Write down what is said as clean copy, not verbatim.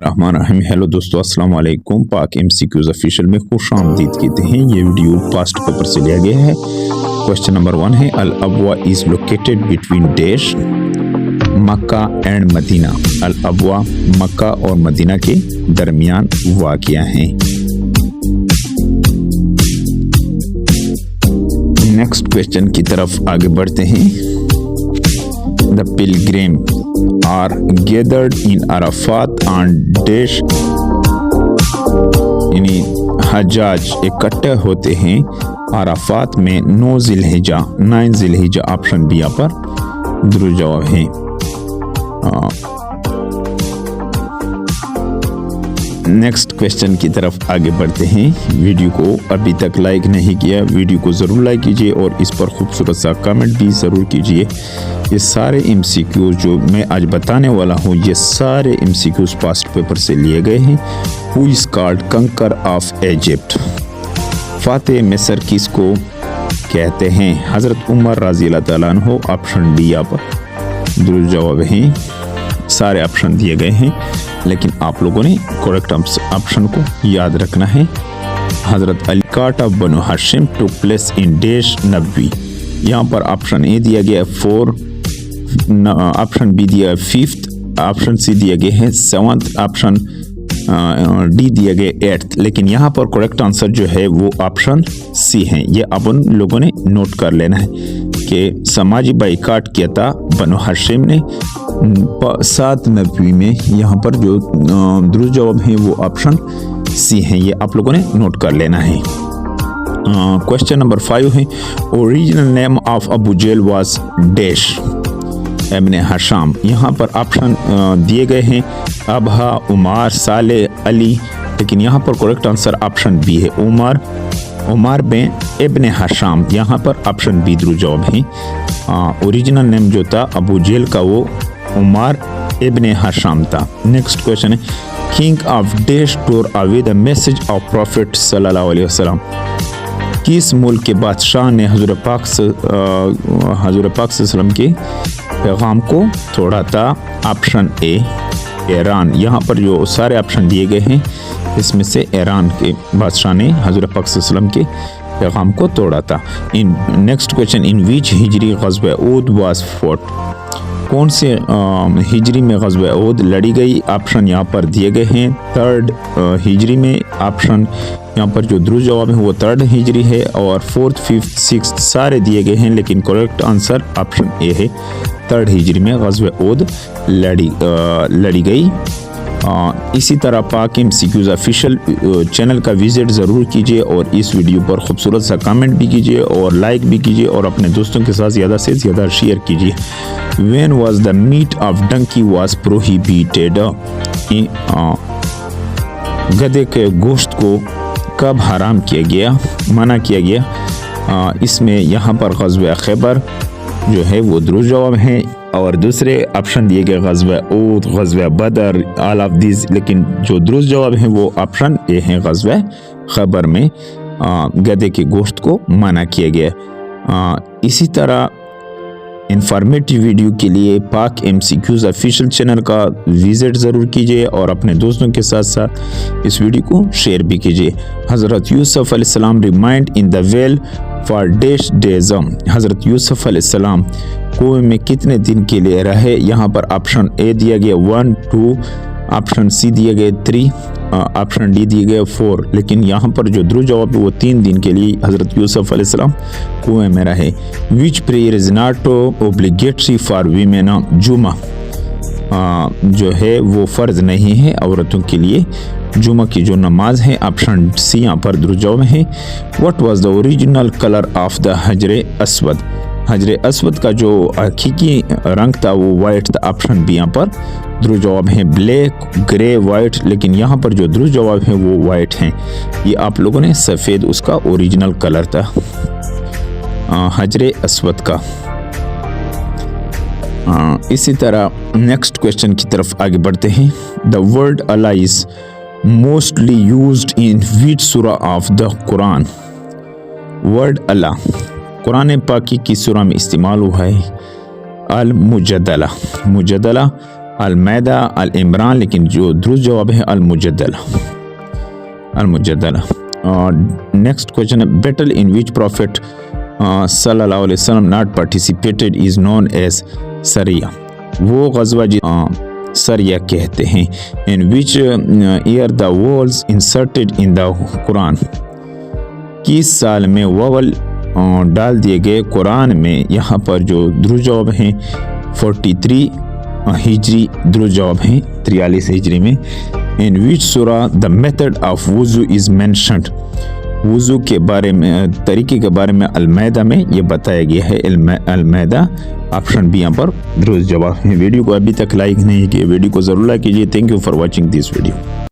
रहमान रहीम। Hello दोस्तों, अस्सलाम वालेकुम। पाक एमसीक्यूज ऑफिशियल में खुश आमदीद कहते हैं। ये वीडियो पास्ट पेपर से लिया गया है। क्वेश्चन नंबर 1 है, Al Abwa is located between dash Mecca and Medina. Al Abwa Mecca और मदीना के दरमियान वाक़िया है। नेक्स्ट क्वेश्चन की तरफ आगे बढ़ते हैं। The Pilgrim are gathered in Arafat and Dash, यानी हजाज इकट्ठे होते हैं अराफात में 9 ज़िलहिज्जा। ऑप्शन बी यहाँ पर दुरुस्त जवाब है। नेक्स्ट क्वेश्चन की तरफ आगे बढ़ते हैं। वीडियो को अभी तक लाइक नहीं किया, वीडियो को ज़रूर लाइक कीजिए और इस पर खूबसूरत सा कमेंट भी ज़रूर कीजिए। ये सारे एमसीक्यूज जो मैं आज बताने वाला हूँ, ये सारे एमसीक्यूज पास्ट पेपर से लिए गए हैं। हु इज कॉल्ड कंकर ऑफ इजिप्ट? फातेह मिस्र किसको कहते हैं? हज़रत उमर रज़ी अल्लाह तआला अन्हु। ऑप्शन डी यहाँ पर दुरुस्त जवाब है। सारे ऑप्शन दिए गए हैं, लेकिन आप लोगों ने करेक्ट ऑप्शन को याद रखना है। हज़रत Ali cut of Banu Hashim took place in dash Nabawi. यहाँ पर ऑप्शन ए दिया गया 4, ऑप्शन बी दिया 5th, ऑप्शन सी दिया गया है 7th, ऑप्शन डी दिया गया 8th। लेकिन यहाँ पर करेक्ट आंसर जो है वो ऑप्शन सी है। ये अपन लोगों ने नोट कर लेना है कि समाजी बाइकाट किया था बनु हाशिम ने 7 नबवी में। यहाँ पर जो दुरुस्त जवाब है वो ऑप्शन सी है। ये आप लोगों ने नोट कर लेना है। क्वेश्चन नंबर 5 है, original name of Abu Jahl was dash Ibn Hisham. यहाँ पर ऑप्शन दिए गए हैं अबहा, उमार, साले, अली, लेकिन यहाँ पर करेक्ट आंसर ऑप्शन बी है उमर बिन इब्ने हशाम। यहाँ पर ऑप्शन बी दुरुस्त जवाब है। ओरिजिनल नेम जो था अबू जेल का वो उमर इब्ने हशाम था। नेक्स्ट क्वेश्चन है, king of dash tour away the message of profit सल्लल्लाहु अलैहि वसल्लम। किस मुल्क के बादशाह ने हज़रत पाक सल्लल्लाहु के पैगाम को तोड़ा था? Option A Iran. यहाँ पर जो सारे ऑप्शन दिए गए हैं, इसमें से ईरान के बादशाह ने हज़रत पाक सल्लल्लाहु अलैहि वसल्लम के पैगाम को तोड़ा था। In next question, in which Hijri ग़ज़वा ऊद वाज फॉट? कौन से हिजरी में ग़ज़वा ऊद लड़ी गई? ऑप्शन यहाँ पर दिए गए हैं 3rd हिजरी में। ऑप्शन यहाँ पर जो दुरुस्त जवाब है वो 3rd हिजरी है, और 4th, 5th, 6th सारे दिए गए हैं, लेकिन करेक्ट आंसर ऑप्शन ए है। 3rd हिजरी में ग़ज़वा ऊद लड़ी गई। इसी तरह पाक एमसीक्यूज ऑफिशियल चैनल का विजिट ज़रूर कीजिए और इस वीडियो पर खूबसूरत सा कमेंट भी कीजिए और लाइक भी कीजिए और अपने दोस्तों के साथ ज़्यादा से ज़्यादा शेयर कीजिए। When was the meat of donkey was prohibited? गधे के गोश्त को कब हराम किया गया, मना किया गया? इसमें यहाँ पर ग़ज़वा खैबर जो है वो दुरुस्त जवाब है, और दूसरे ऑप्शन दिए गए ग़ज़वा ऊद, ग़ज़वा बदर, ऑल ऑफ दिस, लेकिन जो दुरुस्त जवाब है वो ऑप्शन ए है। ग़ज़वा खैबर में गधे के गोश्त को मना किया गया। इसी तरह इंफॉर्मेटिव वीडियो के लिए पाक एमसीक्यूज ऑफिशियल चैनल का विजिट ज़रूर कीजिए और अपने दोस्तों के साथ साथ इस वीडियो को शेयर भी कीजिए। हज़रत यूसुफ अलैहिस्सलाम remind in the well for dash days. हज़रत यूसुफ अलैहिस्सलाम कुएं में कितने दिन के लिए रहे? यहाँ पर ऑप्शन ए दिया गया 1, 2, ऑप्शन सी दिया गया 3, ऑप्शन डी दिया गया 4, लेकिन यहाँ पर जो दुरुस्त जवाब है वो 3 दिन के लिए हज़रत यूसुफ अलैहिस्सलाम कुएं में रहे। Which prayer is not obligatory for women? जुमा जो है वो फ़र्ज नहीं है औरतों के लिए। जुमा की जो नमाज है, ऑप्शन सी यहाँ पर दुरुस्त जवाब है। What was the original colour of the हजर अस्वद? हजर अस्वद का जो हकीकी रंग था वो वाइट था। ऑप्शन बी यहाँ पर दुरुस्त जवाब है। ब्लैक, ग्रे, वाइट, लेकिन यहाँ पर जो दुरुस्त जवाब है वो वाइट है। ये आप लोगों ने सफ़ेद उसका ओरिजिनल कलर था हजर अस्वद का। इसी तरह नेक्स्ट क्वेश्चन की तरफ आगे बढ़ते हैं। The word Allah is mostly used in which surah of the Quran? Word Allah Quran पाक की सूरा में इस्तेमाल हुआ है? अल मुजदला। मुजदला अल मैदा, अल इमरान, लेकिन जो दुरुस्त जवाब है अल मुजद्दला, अल मुजद्दला। नेक्स्ट क्वेश्चन है, बैटल इन विच प्रॉफिट सल्लल्लाहु अलैहि वसल्लम not participated is known as सरिया। वो गज़वा सरिया कहते हैं। In which year the words inserted in the Quran. किस साल में ववल डाल दिए गए कुरान में। यहाँ पर जो दुरुस्त जवाब हैं 43 हिजरी, दुरुस्त जवाब हैं 43 हिजरी में। In which surah the method of wudu is mentioned. वुजू के बारे में, तरीके के बारे में अल-मैदा में ये बताया गया है। अल-मैदा ऑप्शन बी यहाँ पर दुरुस्त जवाब है। वीडियो को अभी तक लाइक नहीं किया, वीडियो को ज़रूर लाइक कीजिए। Thank you for watching this video.